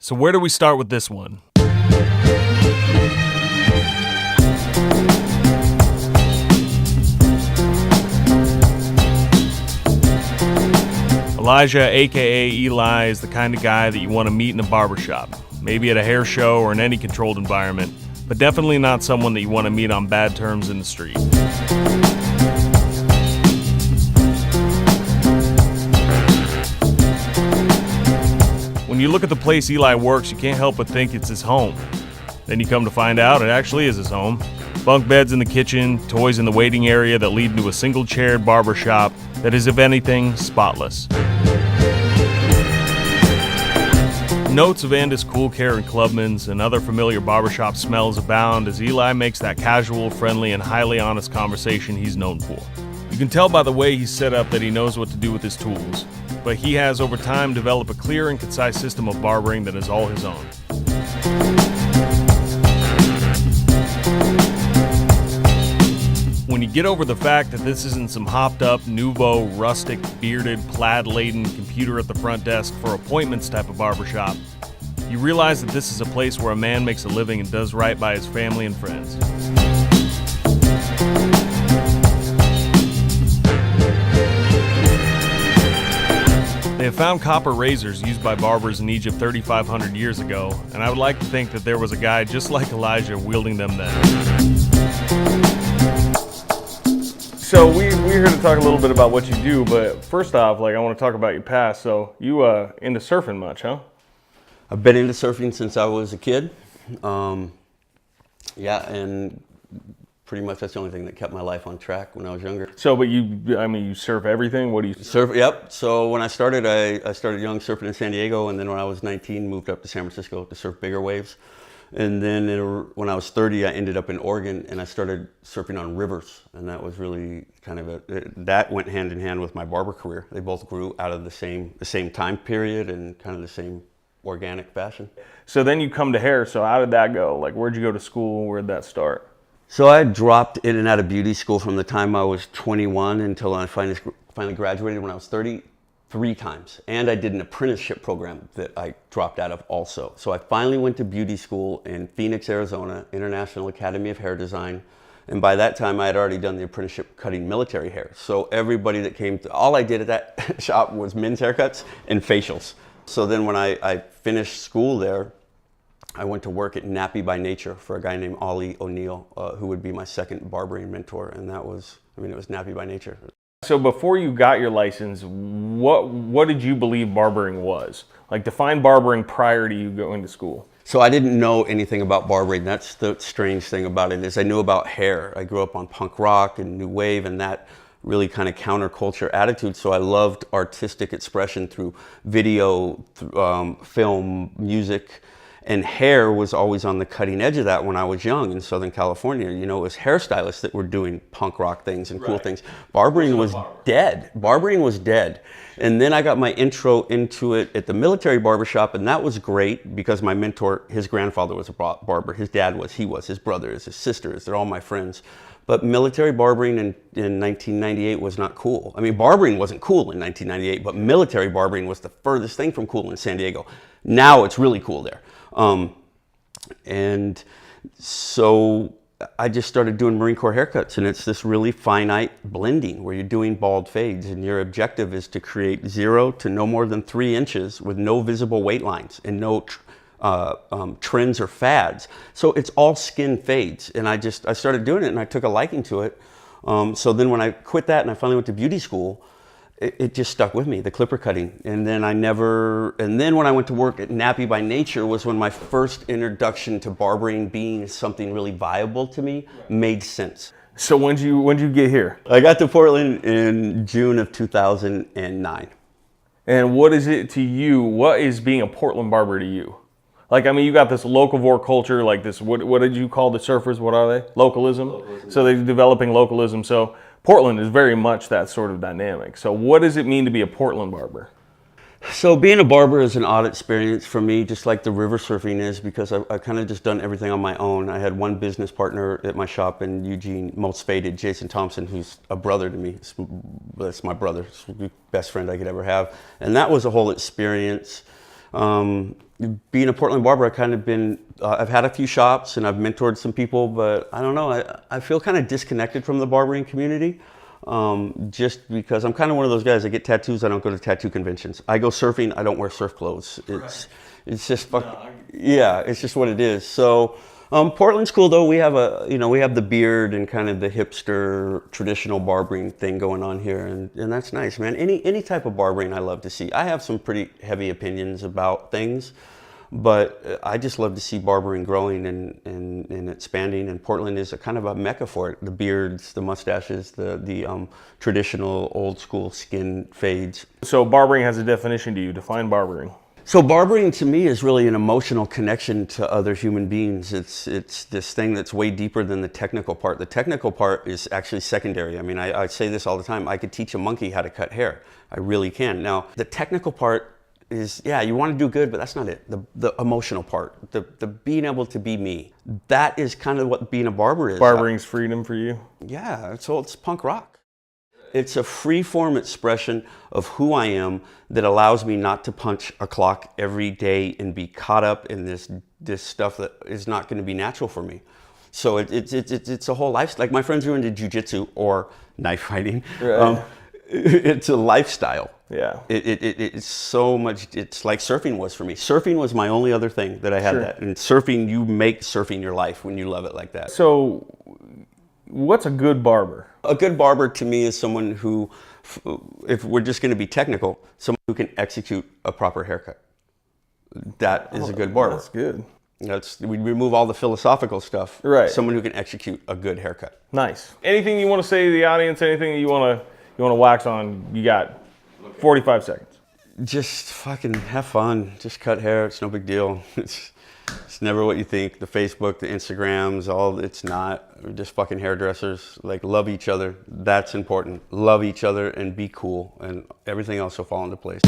So where do we start with this one? Elijah, aka Eli, is the kind of guy that you want to meet in a barbershop, maybe at a hair show or in any controlled environment, but definitely not someone that you want to meet on bad terms in the street. When you look at the place Eli works, you can't help but think it's his home. Then you come to find out it actually is his home. Bunk beds in the kitchen, toys in the waiting area that lead into a single-chaired barbershop that is, if anything, spotless. Notes of Andis Cool Care and Clubman's and other familiar barbershop smells abound as Eli makes that casual, friendly, and highly honest conversation he's known for. You can tell by the way he's set up that he knows what to do with his tools, but he has over time developed a clear and concise system of barbering that is all his own. When you get over the fact that this isn't some hopped up, nouveau, rustic, bearded, plaid-laden computer at the front desk for appointments type of barbershop, you realize that this is a place where a man makes a living and does right by his family and friends. They have found copper razors used by barbers in Egypt 3,500 years ago, and I would like to think that there was a guy just like Elijah wielding them then. So we're here to talk a little bit about what you do, but first off, I want to talk about your past. So you into surfing much, huh? I've been into surfing since I was a kid. Yeah, and pretty much that's the only thing that kept my life on track when I was younger. So, but you surf everything? What do you surf? Yep. So when I started, I started young surfing in San Diego, and then when I was 19, moved up to San Francisco to surf bigger waves. And then when I was 30, I ended up in Oregon, and I started surfing on rivers, and that was really kind of that went hand in hand with my barber career. They both grew out of the same time period and kind of the same organic fashion. So then you come to hair. So how did that go? Where'd you go to school? Where'd that start? So I dropped in and out of beauty school from the time I was 21 until I finally graduated when I was 30, 3 times. And I did an apprenticeship program that I dropped out of also. So I finally went to beauty school in Phoenix, Arizona, International Academy of Hair Design. And by that time I had already done the apprenticeship cutting military hair. So everybody that came to, all I did at that shop was men's haircuts and facials. So then when I finished school there, I went to work at Nappy by Nature for a guy named Ollie O'Neill, who would be my second barbering mentor. And that was, it was Nappy by Nature. So before you got your license, what did you believe barbering was? Define barbering prior to you going to school. So I didn't know anything about barbering. That's the strange thing about it, is I knew about hair. I grew up on punk rock and new wave and that really kind of counterculture attitude. So I loved artistic expression through video, film, music. And hair was always on the cutting edge of that when I was young in Southern California. You know, it was hairstylists that were doing punk rock things and cool things. Barbering was dead. Barbering was dead. And then I got my intro into it at the military barbershop, and that was great because my mentor, his grandfather was a barber. His dad was, his brothers, his sisters, they're all my friends. But military barbering in 1998 was not cool. I mean, barbering wasn't cool in 1998, but military barbering was the furthest thing from cool in San Diego. Now it's really cool there. And so I just started doing Marine Corps haircuts, and it's this really finite blending where you're doing bald fades, and your objective is to create 0 to no more than 3 inches with no visible weight lines and no trends or fads. So it's all skin fades, and I started doing it, and I took a liking to it. So then when I quit that and I finally went to beauty school, it just stuck with me, the clipper cutting. And then when I went to work at Nappy by Nature was when my first introduction to barbering being something really viable to me made sense. So when'd you get here? I got to Portland in June of 2009. And what is it to you? What is being a Portland barber to you? You got this locavore culture, what did you call the surfers? What are they? Localism? So they're developing localism. So Portland is very much that sort of dynamic. So what does it mean to be a Portland barber? So being a barber is an odd experience for me, just like the river surfing is, because I've kind of just done everything on my own. I had one business partner at my shop in Eugene, most faded, Jason Thompson, who's a brother to me. That's my brother, it's the best friend I could ever have. And that was a whole experience. being a Portland barber, I've kind of been, I've had a few shops and I've mentored some people, but I don't know, I feel kind of disconnected from the barbering community. Just because I'm kind of one of those guys. I get tattoos. I don't go to tattoo conventions. I go surfing. I don't wear surf clothes. It's just yeah. It's just what it is. So Portland's cool though. We have we have the beard and kind of the hipster traditional barbering thing going on here, and that's nice, man. Any type of barbering I love to see. I have some pretty heavy opinions about things, but I just love to see barbering growing and expanding, and Portland is a kind of a mecca for it. The beards, the mustaches, the traditional old school skin fades. So barbering has a definition to you. Define barbering. So barbering to me is really an emotional connection to other human beings. It's this thing that's way deeper than the technical part. The technical part is actually secondary. I mean, I say this all the time. I could teach a monkey how to cut hair. I really can. Now, the technical part is, yeah, you want to do good, but that's not it. The emotional part, the being able to be me, that is kind of what being a barber is. Barbering's freedom for you? Yeah, it's punk rock. It's a free-form expression of who I am that allows me not to punch a clock every day and be caught up in this stuff that is not going to be natural for me. So it's a whole life. Like my friends who are into jiu-jitsu or knife fighting, right. It's a lifestyle. Yeah. It's so much, it's like surfing was for me. Surfing was my only other thing that I had that. And surfing, you make surfing your life when you love it like that. So what's a good barber? A good barber to me is someone who, if we're just going to be technical, someone who can execute a proper haircut. That is a good barber. That's good. We remove all the philosophical stuff. Right. Someone who can execute a good haircut. Nice. Anything you want to say to the audience? Anything that you want to wax on? You got 45 seconds. Just fucking have fun. Just cut hair. It's no big deal. It's never what you think. The Facebook, the Instagrams, it's not. We're just fucking hairdressers. Like, love each other. That's important. Love each other and be cool, and everything else will fall into place.